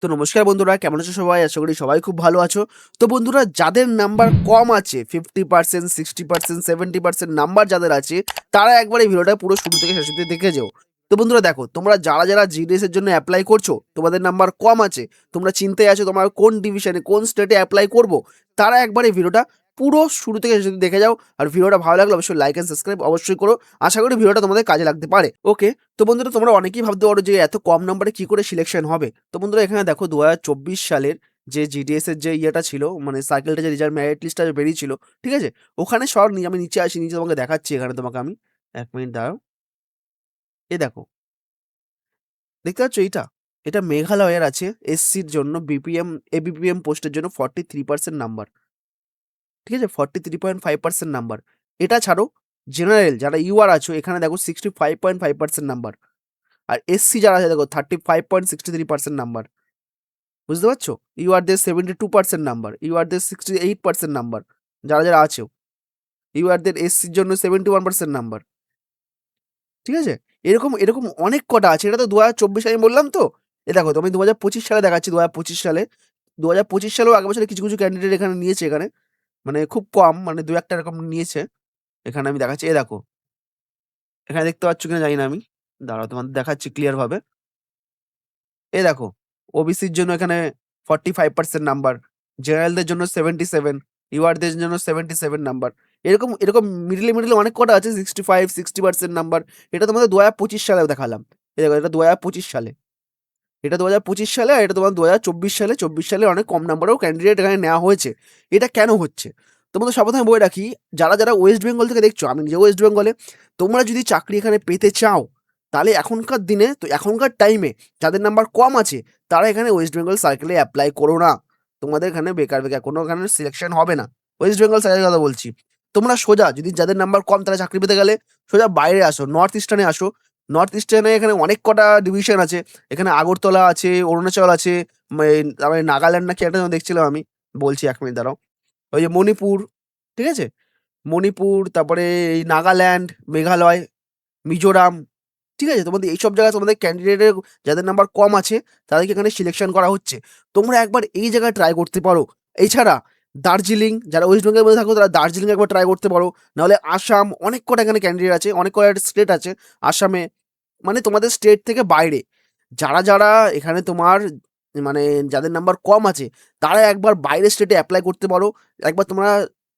তো নমস্কার বন্ধুরা, কেমন আছো সবাই? আশা করি সবাই খুব ভালো আছো। তো বন্ধুরা, যাদের নাম্বার কম আছে 50%, 60%, 70% নাম্বার যাদের আছে, তারা একবার এই ভিডিওটা পুরো শুরু থেকে শেষ অব্দি দেখে যেও। তো বন্ধুরা দেখো, তোমরা যারা জিডিএস এর জন্য এপ্লাই করছো, তোমাদের নাম্বার কম আছে, তোমরা চিন্তায় আছো তোমার কোন ডিভিশনে, কোন স্টেটে এপ্লাই করব, তারা একবার এই ভিডিওটা পুরো শুরু থেকে শেষ অব্দি দেখে যাও। আর ভিডিওটা ভালো লাগলে অবশ্যই লাইক এন্ড সাবস্ক্রাইব অবশ্যই করো। আশা করি ভিডিওটা তোমাদের কাজে লাগতে পারে। ওকে, তো বন্ধুরা তোমরা অনেকেই ভাবতে পারো যে এত কম নাম্বারে কি করে সিলেকশন হবে। তো বন্ধুরা এখানে দেখো 2024 সালের যে জিডিএস এর যে ইয়েটা ছিল, মানে সার্কেলটা, যে রিজাল্ট মেরিট লিস্টটা বেরিয়েছিল, ঠিক আছে? ওখানে সব আমি নিচে আসি, নিচে তোমাকে দেখাচ্ছি। এখানে তোমাকে আমি 1 মিনিট দাঁড়াও। এ দেখো, দেখতে পাচ্ছ এইটা? এটা মেঘালয়ের আছে এসসির জন্য, বিপিএম এবিপিএম পোস্টের জন্য 43% নাম্বার, ঠিক আছে? 43.5% নাম্বার। এটা ছাড়ো, জেনারেল যারা ইউআর আছো, এখানে দেখো 65.5% নাম্বার। আর এসসি যারা আছে দেখো 35.63% নাম্বার। বুঝতে পারছো? ইউআরদের 72% নাম্বার, ইউআরদের 68% নাম্বার, যারা আছেও। ইউআরদের এসসির জন্য 71% নাম্বার, ঠিক আছে? এরকম অনেক কটা আছে। এটা তো 2024 আমি বললাম তো। দেখো, আমি 2025 সালে দেখাচ্ছি। 2025 সালে, 2025 সালেও আগের বছরে কিছু ক্যান্ডিডেট এখানে নিয়েছে এখানে। মানে খুব কম, মানে ২-১ টা এরকম নিয়েছে। এখানে আমি দেখাচ্ছি। দেখো, এখানে দেখতে পাচ্ছ কিনা জানি না আমি। দাঁড়াও, তোমাদের দেখাচ্ছি ক্লিয়ার ভাবে। দেখো, ওবিসির জন্য এখানে 45% নাম্বার, জেনারেলদের জন্য 77, ইউআরদের জন্য 77 নাম্বার। এরকম মিডলে অনেক কটা আছে 65, 60% নাম্বার। এটা তোমাদের 2025 সালে দেখালাম। দেখো, এটা 2025 সালে। এটা 2025 সালে, আর এটা তোমার 2024 সালে। 24 সালে অনেক কম নাম্বারেও ক্যান্ডিডেট এখানে নেওয়া হয়েছে। এটা কেন হচ্ছে? তোমাদের সর্বপ্রথমে বলে রাখি, যারা ওয়েস্ট বেঙ্গল থেকে দেখছো, আমি নিজে ওয়েস্ট বেঙ্গলে। তোমরা যদি চাকরি এখানে পেতে চাও, তাহলে এখনকার দিনে, তো এখনকার টাইমে যাদের নাম্বার কম আছে, তারা এখানে ওয়েস্ট বেঙ্গল সার্কেলে অ্যাপ্লাই করো না। তোমাদের এখানে বেকার কোনো এখানে সিলেকশন হবে না। ওয়েস্ট বেঙ্গল সার্কেলের কথা বলছি। তোমরা সোজা, যদি যাদের নাম্বার কম তারা চাকরি পেতে গেলে, সোজা বাইরে আসো, নর্থ ইস্টার্নে আসো। নর্থ ইস্টার্নে এখানে অনেক কটা ডিভিশন আছে। এখানে আগরতলা আছে, অরুণাচল আছে, তারপরে নাগাল্যান্ড নাকি একটা যেন দেখছিলাম আমি। বলছি ১ মিনিট দাঁড়াও। ওই যে মণিপুর, ঠিক আছে? মণিপুর, তারপরে এই নাগাল্যান্ড, মেঘালয়, মিজোরাম, ঠিক আছে? তোমাদের এইসব জায়গায় তোমাদের ক্যান্ডিডেটের যাদের নাম্বার কম আছে, তাদেরকে এখানে সিলেকশন করা হচ্ছে। তোমরা একবার এই জায়গায় ট্রাই করতে পারো। এছাড়া দার্জিলিং, যারা ওয়েস্ট বেঙ্গলের মধ্যে থাকো, তারা দার্জিলিং একবার ট্রাই করতে পারো। নাহলে আসাম, অনেক কটা এখানে ক্যান্ডিডেট আছে, অনেক কটা স্টেট আছে আসামে। মানে তোমাদের স্টেট থেকে বাইরে যারা এখানে তোমার, মানে যাদের নাম্বার কম আছে, তারা একবার বাইরের স্টেটে অ্যাপ্লাই করতে পারো। একবার তোমরা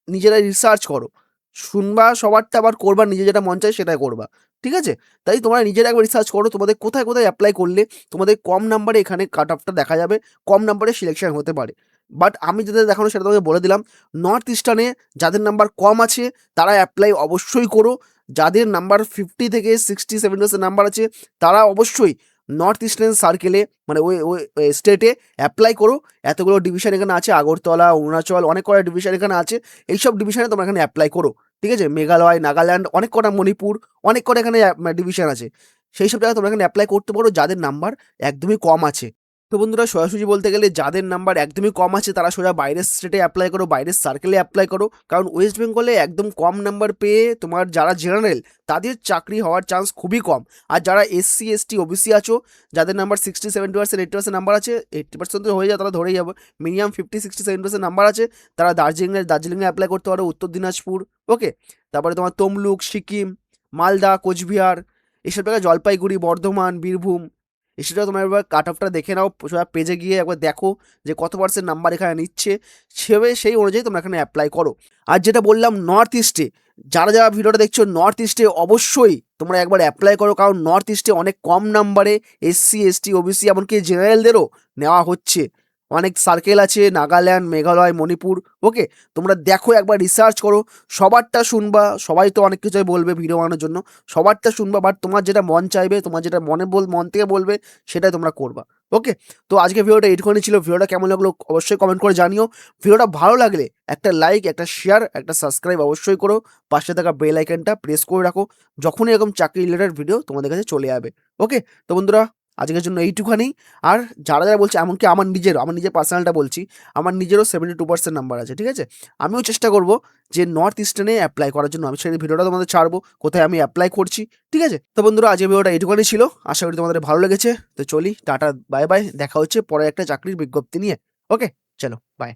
নিজেরাই রিসার্চ করো। শুনবা সবারটা, আবার করবা নিজে যেটা মন চায় সেটাই করবা। ঠিক আছে? তাই তোমরা নিজেরা একবার রিসার্চ করো তোমাদের কোথায় অ্যাপ্লাই করলে তোমাদের কম নাম্বারে এখানে কাট অফটা দেখা যাবে, কম নাম্বারে সিলেকশন হতে পারে। বাট আমি যেটা দেখানো সেটা তোমাকে বলে দিলাম। নর্থ ইস্টার্নে যাদের নাম্বার কম আছে, তারা অ্যাপ্লাই অবশ্যই করো। যাদের নাম্বার 50 থেকে 60-70% নাম্বার আছে, তারা অবশ্যই নর্থ ইস্টার্ন সার্কেলে, মানে ওই স্টেটে অ্যাপ্লাই করো। এতগুলো ডিভিশন এখানে আছে, আগরতলা, অরুণাচল, অনেক কটা ডিভিশন এখানে আছে। এইসব ডিভিশনে তোমরা এখানে অ্যাপ্লাই করো। ঠিক আছে? মেঘালয়, নাগাল্যান্ড, অনেক কটা, মণিপুর, অনেক কটা এখানে ডিভিশন আছে। সেই সব জায়গায় তোমরা এখানে অ্যাপ্লাই করতে পারো যাদের নাম্বার একদমই কম আছে। তো বন্ধুরা, সোজাসুজি বলতে গেলে যাদের নাম্বার একদমই কম আছে, তারা সোজা বাইরের স্টেটে অ্যাপ্লাই করো, বাইরের সার্কেলে অ্যাপ্লাই করো। কারণ ওয়েস্ট বেঙ্গলে একদম কম নাম্বার পেয়ে তোমার যারা জেনারেল, তাদের চাকরি হওয়ার চান্স খুবই কম। আর যারা এসসি, এসটি, ওবিসি আছো, যাদের নাম্বার 60, 70%, 80% নাম্বার আছে, 80% তো হয়ে যায়, তারা ধরেই যাবে। মিনিমাম 50, 60, 70% নাম্বার আছে, তারা দার্জিলিংয়ে অ্যাপ্লাই করতে পারো, উত্তর দিনাজপুর। ওকে, তারপরে তোমার তমলুক, সিকিম, মালদা, কোচবিহার, এসব জায়গায়, জলপাইগুড়ি, বর্ধমান, বীরভূম, সেটা তোমার একবার কাট অফটা দেখে নাও। সোজা পেজে গিয়ে একবার দেখো যে কত পার্সেন্ট নাম্বার এখানে নিচ্ছে, সেই অনুযায়ী তোমরা এখানে অ্যাপ্লাই করো। আর যেটা বললাম, নর্থ ইস্টে যারা ভিডিওটা দেখছো, নর্থ ইস্টে অবশ্যই তোমরা একবার অ্যাপ্লাই করো। কারণ নর্থ ইস্টে অনেক কম নাম্বারে এসসি, এসটি, ওবিসি, এমনকি জেনারেলদেরও নেওয়া হচ্ছে। অনেক সার্কেল আছে, নাগাল্যান্ড, মেঘালয়, মণিপুর। ওকে, তোমরা দেখো, একবার রিসার্চ করো। সবারটা শুনবা, সবাই তো অনেক কিছুই বলবে ভিডিও বানানোর জন্য। সবারটা শুনবা, বাট তোমার যেটা মন চাইবে, তোমার যেটা মন থেকে বলবে, সেটাই তোমরা করবা। ওকে, তো আজকে ভিডিওটা এইটুখানি ছিল। ভিডিওটা কেমন লাগলো অবশ্যই কমেন্ট করে জানিও। ভিডিওটা ভালো লাগলে একটা লাইক, একটা শেয়ার, একটা সাবস্ক্রাইব অবশ্যই করো। পাশে থাকা বেল আইকনটা প্রেস করে রাখো। যখনই এরকম চাকরি রিলেটেড ভিডিও তোমাদের কাছে চলে যাবে। ওকে, তো বন্ধুরা, আজকের জন্য এইটুখানি। আর যারা যারা বলছে, এমনকি আমার নিজের পার্সোনালটা বলছি, আমার নিজেরও 72% নাম্বার আছে, ঠিক আছে? আমিও চেষ্টা করব যে নর্থ ইস্টার্নে অ্যাপ্লাই করার জন্য। আমি সেই ভিডিওটা তোমাদের ছাড়বো কোথায় আমি অ্যাপ্লাই করছি, ঠিক আছে? তো বন্ধুরা, আজকের ভিডিওটা এইটুখানি ছিল। আশা করি তোমাদের ভালো লেগেছে। তো চলি, টাটা, বাই বাই। দেখা হচ্ছে পরে একটা চাকরির বিজ্ঞপ্তি নিয়ে। ওকে, চলো, বাই।